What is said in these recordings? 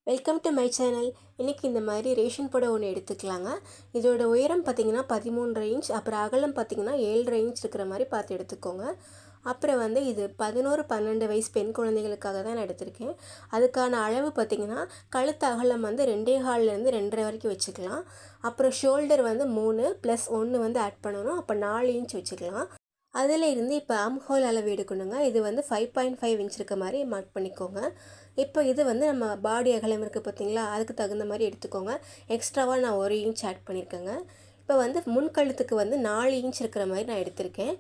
Welcome to my channel. இன்றைக்கி இந்த மாதிரி ரேஷன் புடவை ஒன்று எடுத்துக்கலாங்க. இதோட உயரம் பார்த்திங்கன்னா 13 இன்ச், அப்புறம் அகலம் பார்த்திங்கன்னா 7.5 இன்ச் இருக்கிற மாதிரி பார்த்து எடுத்துக்கோங்க. அப்புறம் இது 11-12 வயசு பெண் குழந்தைகளுக்காக தான் நான் எடுத்திருக்கேன். அதுக்கான அளவு பார்த்திங்கன்னா கழுத்து அகலம் 2.25லேருந்து 2.5 வரைக்கும் வச்சுக்கலாம். அப்புறம் ஷோல்டர் 3 + 1 ஆட் பண்ணணும். அப்போ 4 இன்ச் வச்சுக்கலாம். அதில் இருந்து இப்போ ஆம்ஹோல் அளவு எடுக்கணுங்க. இது 5.5 இன்ச் இருக்க மாதிரி மார்க் பண்ணிக்கோங்க. இப்போ இது நம்ம பாடி அகலம் இருக்குது பார்த்தீங்களா, அதுக்கு தகுந்த மாதிரி எடுத்துக்கோங்க. எக்ஸ்ட்ராவாக நான் 1 இன்ச் ஆட் பண்ணியிருக்கேங்க. இப்போ முன்கழுத்துக்கு 4 இன்ச் இருக்கிற மாதிரி நான் எடுத்திருக்கேன்.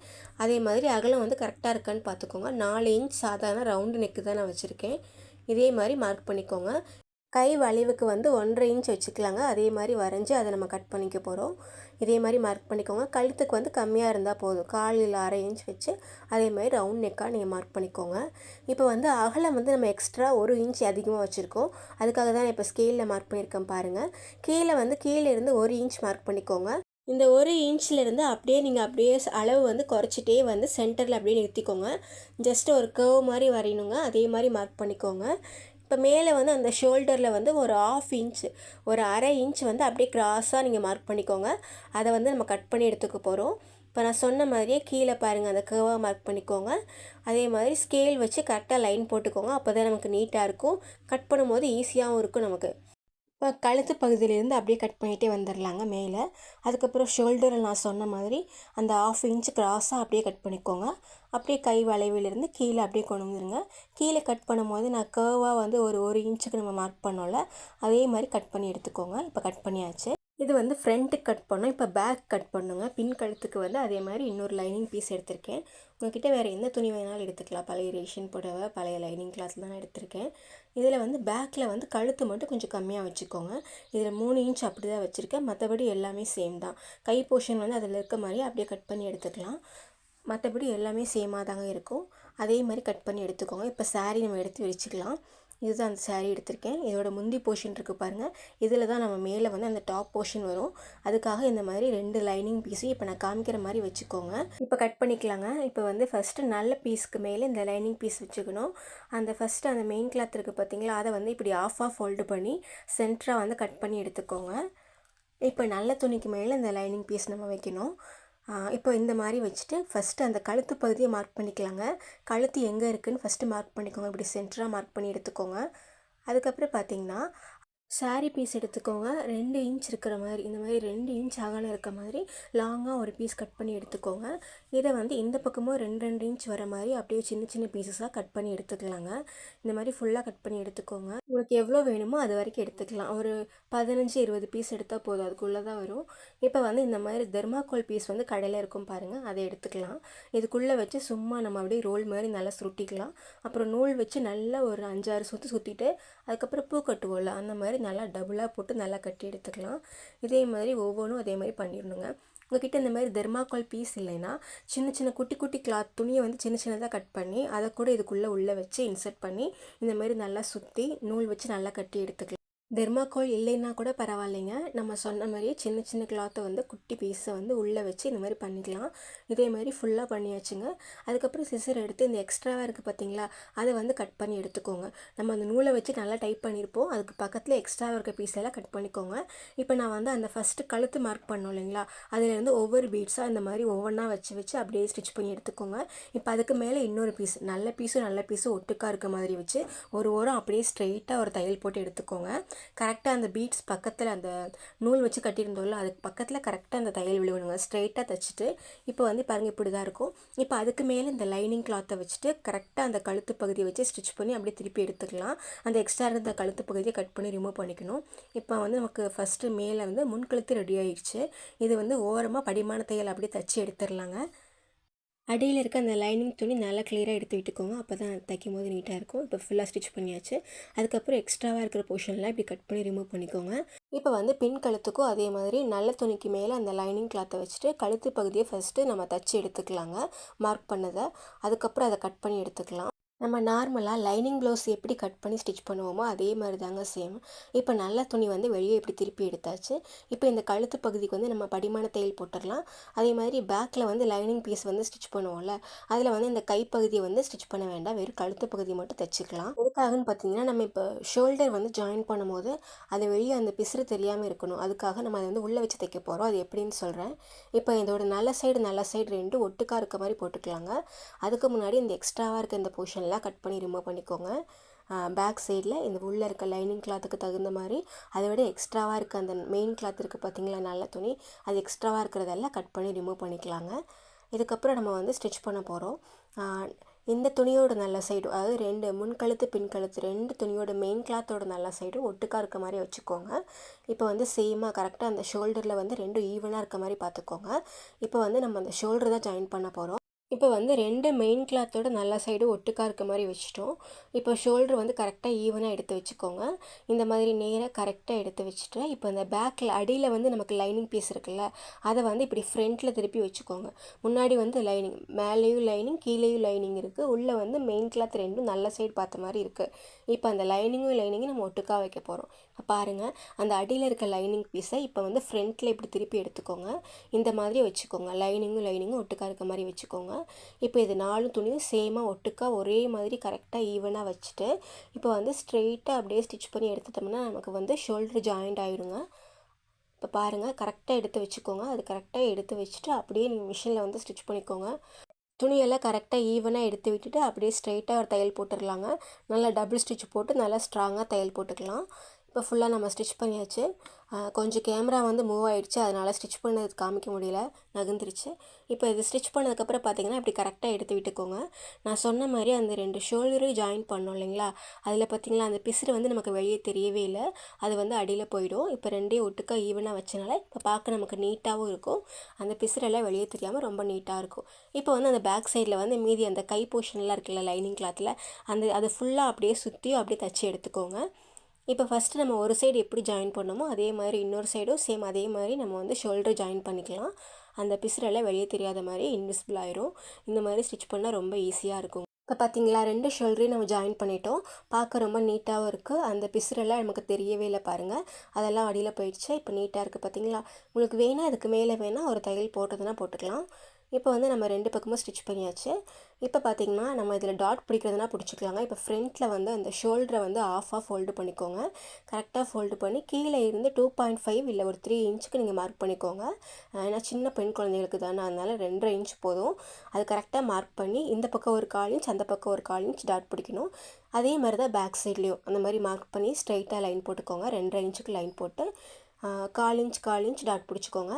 அதே மாதிரி அகலம் கரெக்டாக இருக்கான்னு பார்த்துக்கோங்க. 4 இன்ச் சாதாரண ரவுண்டு நெக்கு தான் நான் வச்சுருக்கேன். இதே மாதிரி மார்க் பண்ணிக்கோங்க. கை வளைவுக்கு 1.5 இன்ச் வச்சுக்கலாங்க. அதே மாதிரி வரைஞ்சி அதை நம்ம கட் பண்ணிக்க போகிறோம். இதே மாதிரி மார்க் பண்ணிக்கோங்க. கழுத்துக்கு கம்மியாக இருந்தால் போதும். காலில் 1/2 இன்ச் வச்சு அதே மாதிரி ரவுண்ட் நெக்காக நீங்கள் மார்க் பண்ணிக்கோங்க. இப்போ அகலம் நம்ம எக்ஸ்ட்ரா 1 இன்ச் அதிகமாக வச்சுருக்கோம். அதுக்காக தான் இப்போ ஸ்கேலில் மார்க் பண்ணியிருக்கேன் பாருங்கள். கீழே இருந்து 1 இன்ச் மார்க் பண்ணிக்கோங்க. இந்த 1 இன்ச்லேருந்து அப்படியே அளவு குறைச்சிட்டே சென்டரில் அப்படியே நிறுத்திக்கோங்க. ஜஸ்ட் ஒரு கர்வ் மாதிரி வரையணுங்க. அதே மாதிரி மார்க் பண்ணிக்கோங்க. இப்போ மேலே அந்த ஷோல்டரில் ஒரு 1/2 இன்ச், ஒரு 1/2 இன்ச் அப்படியே கிராஸாக நீங்கள் மார்க் பண்ணிக்கோங்க. அதை நம்ம கட் பண்ணி எடுத்துக்க போகிறோம். இப்போ நான் சொன்ன மாதிரியே கீழே பாருங்கள், அந்த கர்வாக மார்க் பண்ணிக்கோங்க. அதே மாதிரி ஸ்கேல் வச்சு கரெக்டாக லைன் போட்டுக்கோங்க. அப்போ தான் நமக்கு நீட்டாக இருக்கும். கட் பண்ணும்போது ஈஸியாகவும் இருக்கும் நமக்கு. இப்போ கழுத்து பகுதியிலேருந்து அப்படியே கட் பண்ணிகிட்டே வந்துடலாங்க மேலே. அதுக்கப்புறம் ஷோல்டரில் நான் சொன்ன மாதிரி அந்த 1/2 இன்ச் கிராஸாக அப்படியே கட் பண்ணிக்கோங்க. அப்படியே கை வளைவிலிருந்து கீழே அப்படியே கொண்டு வந்துடுங்க. கீழே கட் பண்ணும்போது நான் கர்வாக ஒரு 1 இன்ச்சுக்கு நம்ம மார்க் பண்ணோம்ல, அதே மாதிரி கட் பண்ணி எடுத்துக்கோங்க. இப்போ கட் பண்ணியாச்சு. இது ஃப்ரண்ட்டுக்கு கட் பண்ணோம். இப்போ பேக் கட் பண்ணுங்க. பின் கழுத்துக்கு அதே மாதிரி இன்னொரு லைனிங் பீஸ் எடுத்திருக்கேன். உங்கள்கிட்ட வேறு எந்த துணி வேணாலும் எடுத்துக்கலாம். பழைய ரேஷன் புடவை, பழைய லைனிங் கிளாத்தில் தான் நான் எடுத்திருக்கேன். இதில் பேக்கில் கழுத்து மட்டும் கொஞ்சம் கம்மியாக வச்சுக்கோங்க. இதில் 3 இன்ச் அப்படி தான் வச்சுருக்கேன். மற்றபடி எல்லாமே சேம் தான். கை போர்ஷன் அதில் இருக்க மாதிரி அப்படியே கட் பண்ணி எடுத்துக்கலாம். மற்றபடி எல்லாமே சேமாக தாங்க இருக்கும். அதே மாதிரி கட் பண்ணி எடுத்துக்கோங்க. இப்போ சாரீ நம்ம எடுத்து விரிச்சிக்கலாம். இதுதான் அந்த சாரீ எடுத்திருக்கேன். இதோட முந்தி போர்ஷன் இருக்குது பாருங்கள். இதில் தான் நம்ம மேலே அந்த டாப் போர்ஷன் வரும். அதுக்காக இந்த மாதிரி 2 லைனிங் பீஸையும் இப்போ நான் காமிக்கிற மாதிரி வச்சுக்கோங்க. இப்போ கட் பண்ணிக்கலாங்க. இப்போ ஃபஸ்ட்டு நல்ல பீஸ்க்கு மேலே இந்த லைனிங் பீஸ் வச்சுக்கணும். ஃபஸ்ட்டு அந்த மெயின் கிளாத் இருக்குது பார்த்தீங்களா, அதை இப்படி ஆஃபாக ஃபோல்டு பண்ணி சென்டராக கட் பண்ணி எடுத்துக்கோங்க. இப்போ நல்ல துணிக்கு மேலே இந்த லைனிங் பீஸ் நம்ம வைக்கணும். இப்போ இந்த மாதிரி வச்சுட்டு ஃபஸ்ட்டு அந்த கழுத்து பகுதியை மார்க் பண்ணிக்கலாங்க. கழுத்து எங்கே இருக்குதுன்னு ஃபஸ்ட்டு மார்க் பண்ணிக்கோங்க. இப்படி சென்டராக மார்க் பண்ணி எடுத்துக்கோங்க. அதுக்கப்புறம் பார்த்திங்கன்னா சாரீ பீஸ் எடுத்துக்கோங்க. 2 இன்ச் இருக்கிற மாதிரி, இந்த மாதிரி 2 இன்ச் அகலம் இருக்க மாதிரி லாங்காக ஒரு பீஸ் கட் பண்ணி எடுத்துக்கோங்க. இதை இந்த பக்கமும் 2 இன்ச் வர மாதிரி அப்படியே சின்ன சின்ன பீஸஸாக கட் பண்ணி எடுத்துக்கலாங்க. இந்த மாதிரி ஃபுல்லாக கட் பண்ணி எடுத்துக்கோங்க. உங்களுக்கு எவ்வளோ வேணுமோ அது வரைக்கும் எடுத்துக்கலாம். ஒரு 15-20 பீஸ் எடுத்தால் போதும். அதுக்குள்ளே தான் வரும். இப்போ இந்த மாதிரி தெர்மாக்கோல் பீஸ் கடையில் இருக்கும் பாருங்கள், அதை எடுத்துக்கலாம். இதுக்குள்ளே வச்சு சும்மா நம்ம அப்படியே ரோல் மாதிரி நல்லா சுருட்டிக்கலாம். அப்புறம் நூல் வச்சு நல்லா ஒரு 5-6 சுற்று சுற்றிட்டு அதுக்கப்புறம் பூ கட்டுவோம்ல, அந்த மாதிரி நல்லா டபுளாக போட்டு நல்லா கட்டி எடுத்துக்கலாம். இதே மாதிரி ஒவ்வொன்றும் அதே மாதிரி பண்ணிடணுங்க. உங்கள்கிட்ட இந்த மாதிரி தெர்மாக்கோல் பீஸ் இல்லைன்னா சின்ன சின்ன குட்டி குட்டி கிளாத் துணியை சின்ன சின்னதாக கட் பண்ணி அதை கூட இதுக்குள்ளே வச்சு இன்சர்ட் பண்ணி இந்த மாதிரி நல்லா சுற்றி நூல் வச்சு நல்லா கட்டி எடுத்துக்கலாம். தெர்மாக்கோல் இல்லைன்னா கூட பரவாயில்லைங்க. நம்ம சொன்ன மாதிரியே சின்ன சின்ன கிளாத்தை குட்டி பீஸை உள்ளே வச்சு இந்த மாதிரி பண்ணிக்கலாம். இதே மாதிரி ஃபுல்லாக பண்ணியாச்சுங்க. அதுக்கப்புறம் சிசர் எடுத்து இந்த எக்ஸ்ட்ராவாக இருக்குது பார்த்தீங்களா, அதை கட் பண்ணி எடுத்துக்கோங்க. நம்ம அந்த நூலை வச்சு நல்லா டைப் பண்ணியிருப்போம். அதுக்கு பக்கத்தில் எக்ஸ்ட்ராவாக இருக்க பீஸெல்லாம் கட் பண்ணிக்கோங்க. இப்போ நான் அந்த ஃபஸ்ட்டு கழுத்து மார்க் பண்ணோம் இல்லைங்களா, அதிலேருந்து ஒவ்வொரு பீட்ஸாக இந்த மாதிரி ஒவ்வொன்றா வச்சு அப்படியே ஸ்டிச் பண்ணி எடுத்துக்கோங்க. இப்போ அதுக்கு மேலே இன்னொரு பீஸ், நல்ல பீஸும் ஒட்டுக்காக இருக்க மாதிரி வச்சு ஒரு ஓரம் அப்படியே ஸ்ட்ரெயிட்டாக ஒரு தையல் போட்டு எடுத்துக்கோங்க. கரெக்டாக அந்த பீட்ஸ் பக்கத்தில் அந்த நூல் வச்சு கட்டியிருந்தோம்ல, அதுக்கு பக்கத்தில் கரெக்டாக அந்த தையல் விழுவணுங்க. ஸ்ட்ரெயிட்டாக தைச்சிட்டு இப்போ பாருங்கள் இப்படி தான் இருக்கும். இப்போ அதுக்கு மேலே இந்த லைனிங் கிளாத்தை வச்சுட்டு கரெக்டாக அந்த கழுத்து பகுதியை வச்சு ஸ்டிச் பண்ணி அப்படியே திருப்பி எடுத்துக்கலாம். அந்த எக்ஸ்ட்ரா இருந்த கழுத்து பகுதியை கட் பண்ணி ரிமூவ் பண்ணிக்கணும். இப்போ நமக்கு ஃபஸ்ட்டு மேலே முன்கழுத்து ரெடி ஆகிடுச்சு. இது ஓரமாக படிமான தையல் அப்படியே தைச்சி எடுத்துடலாங்க. அடியில் இருக்க அந்த லைனிங் துணி நல்லா கிளியராக எடுத்து விட்டுக்கோங்க. அப்போ தான் தைக்கும் போது நீட்டாக இருக்கும். இப்போ ஃபுல்லாக ஸ்டிச் பண்ணியாச்சு. அதுக்கப்புறம் எக்ஸ்ட்ராவாக இருக்கிற போர்ஷன்லாம் இப்படி கட் பண்ணி ரிமூவ் பண்ணிக்கோங்க. இப்போ பின் கழுத்துக்கும் அதே மாதிரி நல்ல துணிக்கு மேலே அந்த லைனிங் கிளாத்தை வச்சுட்டு கழுத்து பகுதியை ஃபஸ்ட்டு நம்ம தைச்சி எடுத்துக்கலாங்க, மார்க் பண்ணதை. அதுக்கப்புறம் அதை கட் பண்ணி எடுத்துக்கலாம். நம்ம நார்மலாக லைனிங் ப்ளவுஸ் எப்படி கட் பண்ணி ஸ்டிச் பண்ணுவோமோ அதே மாதிரி தாங்க சேம். இப்போ நல்ல துணி வந்து வெளியே இப்படி திருப்பி எடுத்தாச்சு. இப்போ இந்த கழுத்து பகுதிக்கு வந்து நம்ம படிமான தையல் போட்டுடலாம். அதே மாதிரி பேக்கில் வந்து லைனிங் பீஸ் வந்து ஸ்டிச் பண்ணுவோம்ல, அதில் வந்து இந்த கைப்பகுதியை வந்து ஸ்டிச் பண்ண வேண்டாம், வெறும் கழுத்து பகுதி மட்டும் தைச்சிக்கலாம். எதுக்காகன்னு பார்த்தீங்கன்னா, நம்ம இப்போ ஷோல்டர் வந்து ஜாயின் பண்ணும்போது அது வெளியே அந்த பிசுறு தெரியாமல் இருக்கணும். அதுக்காக நம்ம அதை வந்து உள்ளே வச்சு தைக்க போகிறோம். அது எப்படின்னு சொல்கிறேன். இப்போ இதோட நல்ல சைடு ரெண்டு ஒட்டுக்கா இருக்க மாதிரி போட்டுக்கலாங்க. அதுக்கு முன்னாடி இந்த எக்ஸ்ட்ராவாக இருக்க இந்த போர்ஷன்லாம் கட் பண்ணி ரிமூவ் பண்ணிக்கோங்க. பேக் சைடில் இந்த உள்ளே இருக்க லைனிங் கிளாத்துக்கு தகுந்த மாதிரி அதை விட எக்ஸ்ட்ராவாக இருக்க அந்த மெயின் கிளாத் இருக்குது பார்த்தீங்களா, நல்ல துணி, அது எக்ஸ்ட்ராவாக இருக்கிறதெல்லாம் கட் பண்ணி ரிமூவ் பண்ணிக்கலாங்க. இதுக்கப்புறம் நம்ம வந்து ஸ்டிச் பண்ண போகிறோம். இந்த துணியோட நல்ல சைடு, அதாவது ரெண்டு முன்கழுத்து பின்கழுத்து ரெண்டு துணியோட மெயின் கிளாத்தோட நல்ல சைடு ஒட்டுக்கா இருக்க மாதிரி வச்சுக்கோங்க. இப்போ வந்து சேமாக கரெக்டாக அந்த ஷோல்டரில் வந்து ரெண்டும் ஈவனாக இருக்க மாதிரி பார்த்துக்கோங்க. இப்போ வந்து நம்ம அந்த ஷோல்டர் தான் ஜாயின் பண்ண போகிறோம். இப்போ வந்து ரெண்டு மெயின் கிளாத்தோட நல்ல சைடு ஒட்டுக்கா இருக்க மாதிரி வச்சுட்டோம். இப்போ ஷோல்டர் வந்து கரெக்டாக ஈவனாக எடுத்து வச்சுக்கோங்க. இந்த மாதிரி நேராக கரெக்டாக எடுத்து வச்சுட்டு இப்போ இந்த பேக்கில் அடியில் வந்து நமக்கு லைனிங் பீஸ் இருக்குல்ல, அதை வந்து இப்படி ஃப்ரண்ட்டில் திருப்பி வச்சுக்கோங்க. முன்னாடி வந்து லைனிங், மேலேயும் லைனிங் கீழேயும் லைனிங் இருக்குது, உள்ளே வந்து மெயின் கிளாத் ரெண்டும் நல்ல சைடு பார்த்த மாதிரி இருக்குது. இப்போ அந்த லைனிங்கும் நம்ம ஒட்டுக்கா வைக்க போகிறோம். இப்போ பாருங்கள், அந்த அடியில் இருக்க லைனிங் பீஸை இப்போ வந்து ஃப்ரண்ட்டில் இப்படி திருப்பி எடுத்துக்கோங்க. இந்த மாதிரி வச்சுக்கோங்க. லைனிங்கும் ஒட்டுக்கா இருக்க மாதிரி வச்சுக்கோங்க. இப்போ இது 4 துணியும் சேமாக ஒட்டுக்கா ஒரே மாதிரி கரெக்டாக ஈவனாக வச்சுட்டு இப்போ வந்து ஸ்ட்ரெயிட்டாக அப்படியே ஸ்டிச் பண்ணி எடுத்துட்டோம்னா நமக்கு வந்து ஷோல்டர் ஜாயிண்ட் ஆகிடுங்க. இப்போ பாருங்கள், கரெக்டாக எடுத்து வச்சுக்கோங்க. அது கரெக்டாக எடுத்து வச்சுட்டு அப்படியே நீங்கள் மிஷினில் வந்து ஸ்டிச் பண்ணிக்கோங்க. துணியெல்லாம் கரெக்டாக ஈவனாக எடுத்து விட்டுட்டு அப்படியே ஸ்ட்ரெயிட்டாக ஒரு தையல் போட்டுடலாங்க. நல்லா டபுள் ஸ்டிச் போட்டு நல்லா ஸ்ட்ராங்காக தையல் போட்டுக்கலாம். இப்போ ஃபுல்லாக நம்ம ஸ்டிச் பண்ணியாச்சு. கொஞ்சம் கேமரா வந்து மூவ் ஆகிடுச்சு, அதனால் ஸ்டிச் பண்ணது காமிக்க முடியல, நகர்ந்துருச்சு. இப்போ இது ஸ்டிச் பண்ணதுக்கப்புறம் பார்த்தீங்கன்னா இப்படி கரெக்டாக எடுத்து விட்டுக்கோங்க. நான் சொன்ன மாதிரி அந்த ரெண்டு ஷோல்டரும் ஜாயின் பண்ணோம் இல்லைங்களா, அதில் பார்த்தீங்களா அந்த பிசுறு வந்து நமக்கு வெளியே தெரியவே இல்லை, அது வந்து அடியில் போயிடும். இப்போ ரெண்டையும் ஒட்டுக்கா ஈவனாக வச்சனால இப்போ பார்க்க நமக்கு நீட்டாகவும் இருக்கும், அந்த பிசுறெல்லாம் வெளியே தெரியாமல் ரொம்ப நீட்டாக இருக்கும். இப்போ வந்து அந்த பேக் சைடில் வந்து மீதி அந்த கை போர்ஷன்லாம் இருக்குல்ல லைனிங் கிளாத்தில், அது ஃபுல்லாக அப்படியே சுற்றியும் அப்படியே தச்சு எடுத்துக்கோங்க. இப்போ ஃபஸ்ட்டு நம்ம ஒரு சைடு எப்படி ஜாயின் பண்ணோமோ அதே மாதிரி இன்னொரு சைடும் சேம் அதே மாதிரி நம்ம வந்து ஷோல்டர் ஜாயின் பண்ணிக்கலாம். அந்த பிசுறெல்லாம் வெளியே தெரியாத மாதிரி இன்விசிபிள் ஆயிரும். இந்த மாதிரி ஸ்டிச் பண்ணால் ரொம்ப ஈஸியாக இருக்கும். இப்போ பார்த்தீங்களா, ரெண்டு ஷோல்டரையும் நம்ம ஜாயின் பண்ணிட்டோம். பார்க்க ரொம்ப நீட்டாகவும் இருக்குது. அந்த பிசுறெல்லாம் நமக்கு தெரியவே இல்லை பாருங்கள், அதெல்லாம் அடியில் போயிடுச்சு. இப்போ நீட்டாக இருக்குது பார்த்தீங்களா. உங்களுக்கு வேணால் அதுக்கு மேலே வேணால் ஒரு தையல் போட்டதுன்னா போட்டுக்கலாம். இப்போ வந்து நம்ம ரெண்டு பக்கமும் ஸ்டிச் பண்ணியாச்சு. இப்போ பார்த்திங்கன்னா நம்ம இதில் டாட் பிடிக்கிறதுனா பிடிச்சிக்கலாங்க. இப்போ ஃப்ரண்ட்டில் வந்து அந்த ஷோல்டரை வந்து ஆஃபாக ஃபோல்டு பண்ணிக்கோங்க. கரெக்டாக ஃபோல்டு பண்ணி கீழே இருந்து 2.5 இல்லை ஒரு 3 இன்ச்சுக்கு நீங்கள் மார்க் பண்ணிக்கோங்க. ஏன்னா சின்ன பெண் குழந்தைகளுக்கு தானே, அதனால் 2.5 இன்ச் போதும். அது கரெக்டாக மார்க் பண்ணி இந்த பக்கம் ஒரு 1/4 இன்ச் அந்த பக்கம் ஒரு 1/4 இன்ச் டாட் பிடிக்கணும். அதே மாதிரி தான் பேக் சைட்லேயும் அந்த மாதிரி மார்க் பண்ணி ஸ்ட்ரைட்டாக லைன் போட்டுக்கோங்க. 2.5 இன்ச்சுக்கு லைன் போட்டு 1/4 இன்ச் டாட் பிடிச்சிக்கோங்க.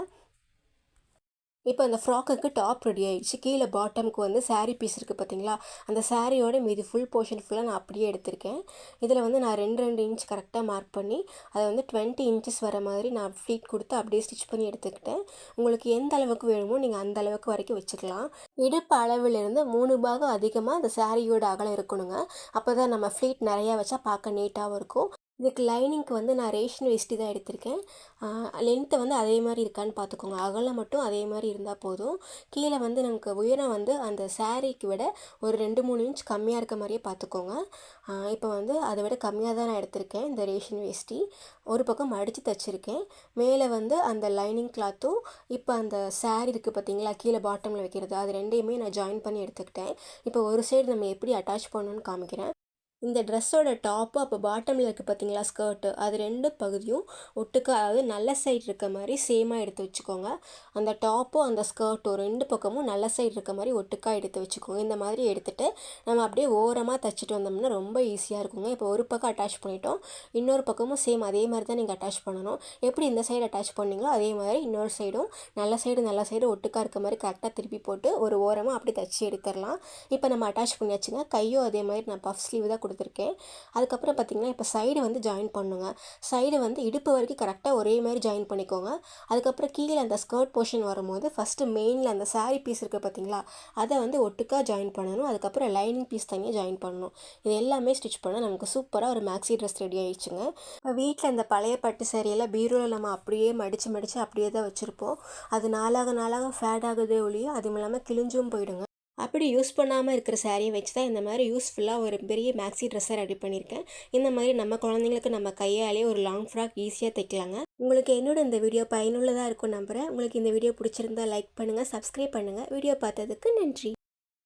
இப்போ அந்த ஃப்ராக்குக்கு டாப் ரெடி ஆகிடுச்சு. கீழே பாட்டமுக்கு வந்து சாரீ பீஸ் இருக்குது பார்த்தீங்களா, அந்த சாரியோட மீதி ஃபுல் போர்ஷன் ஃபுல்லாக நான் அப்படியே எடுத்திருக்கேன். இதில் வந்து நான் 2 இன்ச் கரெக்டாக மார்க் பண்ணி அதை வந்து 20 இன்ச்சஸ் வர மாதிரி நான் ஃப்ளீட் கொடுத்து அப்படியே ஸ்டிச் பண்ணி எடுத்துக்கிட்டேன். உங்களுக்கு எந்த அளவுக்கு வேணுமோ நீங்கள் அந்த அளவுக்கு வரைக்கும் வச்சுக்கலாம். இடுப்பு அளவிலிருந்து 3 பாகம் அதிகமாக அந்த சாரியோட அகலம் இருக்கணுங்க. அப்போ தான் நம்ம ஃப்ளீட் நிறையா வச்சா பார்க்க நீட்டாகவும் இருக்கும். இதுக்கு லைனிங்க்கு வந்து நான் ரேஷன் வேஷ்டி தான் எடுத்திருக்கேன். லென்த்து வந்து அதே மாதிரி இருக்கான்னு பார்த்துக்கோங்க. அகலம் மட்டும் அதே மாதிரி இருந்தால் போதும். கீழே வந்து நமக்கு உயரம் வந்து அந்த சாரீக்கு விட ஒரு 2-3 இன்ச் கம்மியாக இருக்க மாதிரியே பார்த்துக்கோங்க. இப்போ வந்து அதை விட கம்மியாக தான் நான் எடுத்திருக்கேன் இந்த ரேஷன் வேஷ்டி. ஒரு பக்கம் மடித்து தைச்சிருக்கேன். மேலே வந்து அந்த லைனிங் கிளாத்தும் இப்போ அந்த சாரீ இருக்குது பார்த்தீங்களா, கீழே பாட்டமில் வைக்கிறது, அது ரெண்டையுமே நான் ஜாயின் பண்ணி எடுத்துக்கிட்டேன். இப்போ ஒரு சைடு நம்ம எப்படி அட்டாச் பண்ணணும்னு காமிக்கிறேன். இந்த ட்ரெஸ்ஸோட டாப்பு அப்போ பாட்டமில் இருக்குது பார்த்தீங்களா ஸ்கர்ட்டு, அது 2 பகுதியும் ஒட்டுக்கா, அதாவது நல்ல சைடு இருக்க மாதிரி சேமாக எடுத்து வச்சுக்கோங்க. அந்த டாப்பும் அந்த ஸ்கர்ட்டும் 2 பக்கமும் நல்ல சைடு இருக்க மாதிரி ஒட்டுக்கா எடுத்து வச்சுக்கோங்க. இந்த மாதிரி எடுத்துகிட்டு நம்ம அப்படியே ஓரமாக தைச்சிட்டு வந்தோம்னா ரொம்ப ஈஸியாக இருக்குங்க. இப்போ ஒரு பக்கம் அட்டாச் பண்ணிட்டோம், இன்னொரு பக்கமும் சேம் அதே மாதிரி தான் நீங்கள் அட்டாச் பண்ணணும். எப்படி இந்த சைடு அட்டாச் பண்ணிங்களோ அதே மாதிரி இன்னொரு சைடும் நல்ல சைடு ஒட்டுக்கா இருக்க மாதிரி கரெக்டாக திருப்பி போட்டு ஒரு ஓரமாக அப்படி தைச்சி எடுத்துடலாம். இப்போ நம்ம அட்டாச் பண்ணியாச்சுங்க. கையும் அதே மாதிரி நான் பஃப் ஸ்லீவ் தான் கொடுத்துருக்கேன். அதுக்கப்புறம் பார்த்திங்கன்னா இப்போ சைடு வந்து ஜாயின் பண்ணுங்க. சைடு வந்து இடுப்பு வரைக்கும் கரெக்டாக ஒரே மாதிரி ஜாயின் பண்ணிக்கோங்க. அதுக்கப்புறம் கீழே அந்த ஸ்கர்ட் போர்ஷன் வரும்போது ஃபஸ்ட்டு மெயினில் அந்த சாரீ பீஸ் இருக்குது பார்த்தீங்களா, அதை வந்து ஒட்டுக்கா ஜாயின் பண்ணணும். அதுக்கப்புறம் லைனிங் பீஸ் தனியாக ஜாயின் பண்ணணும். இது எல்லாமே ஸ்டிச் பண்ணால் நமக்கு சூப்பராக ஒரு மேக்ஸி ட்ரெஸ் ரெடி ஆகிடுச்சுங்க. இப்போ வீட்டில் இந்த பழைய பட்டு சாரியெல்லாம் பீரோவில் நம்ம அப்படியே மடித்து அப்படியே தான் வச்சுருப்போம். அது நாளாக ஃபேட் ஆகுதே ஒழிய அதுவும் இல்லாமல் கிழிஞ்சும் போயிடுங்க. அப்படி யூஸ் பண்ணாமல் இருக்கிற சாரியை வச்சு தான் இந்த மாதிரி யூஸ்ஃபுல்லாக ஒரு பெரிய மேக்ஸி ட்ரெஸ்ஸை ரெடி பண்ணியிருக்கேன். இந்த மாதிரி நம்ம குழந்தைங்களுக்கு நம்ம கையாலே ஒரு லாங் ஃப்ராக் ஈஸியாக தைக்கலாங்க. உங்களுக்கு என்னோட இந்த வீடியோ பயனுள்ளதாக இருக்கும் நம்புகிறேன். உங்களுக்கு இந்த வீடியோ பிடிச்சிருந்தா லைக் பண்ணுங்கள், சப்ஸ்கிரைப் பண்ணுங்கள். வீடியோ பார்த்ததுக்கு நன்றி.